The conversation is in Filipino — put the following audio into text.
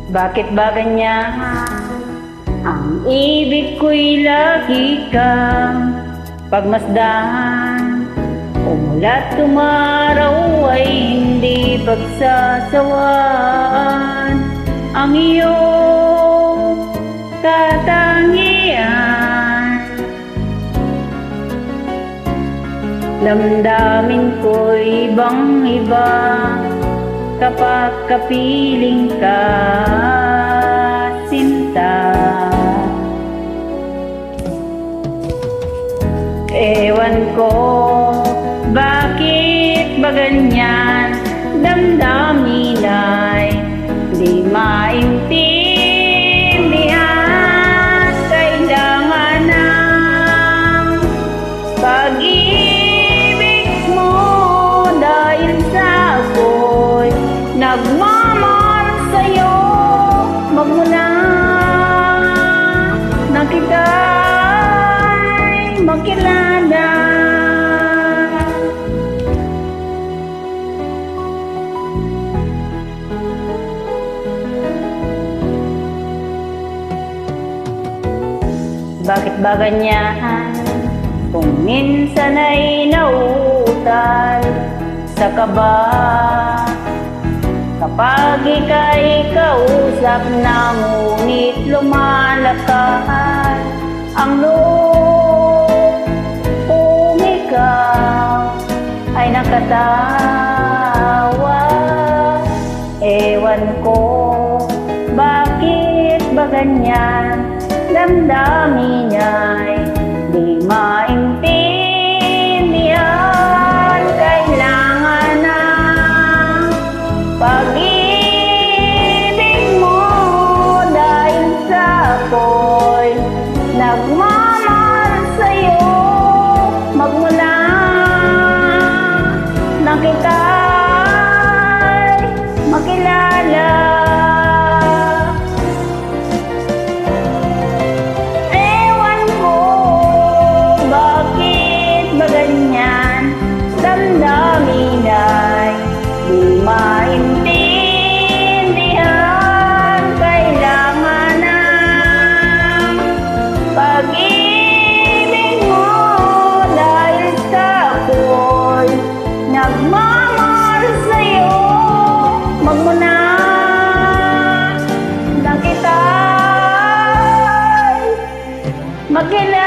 Bakit ba ganyan? Ang ibig ko'y lagi kang pagmasdan. Umulat tumaraw ay hindi pagsasawaan. Ang iyong katangian, damdamin ko'y ibang-iba kapag kapiling ka, sinta. Ewan ko, bakit ba ganyan? Damdamin ay di maintindihan. Kailangan ng pag-ibig mo dahil sa ako'y nagmamahal sa'yo magmula na kita'y makilala. Bakit ba ganyan? Kung minsan ay nauutal sa kaba, kapag ika'y kausap na ngunit lumalakad ang loob, kung ikaw ay nakatawa. Ewan ko, bakit ba ganyan? Damdamin ay di maintindihan. Kailangan ng pag-ibig mo dahil sa ako'y nagmamahal sa'yo magmula na kita'y makilala. Damdamin ay di maintindihan. Kailangan ng pag-ibig mo dahil sa ako'y nagmamahal sa'yo magmula na kita'y makilala.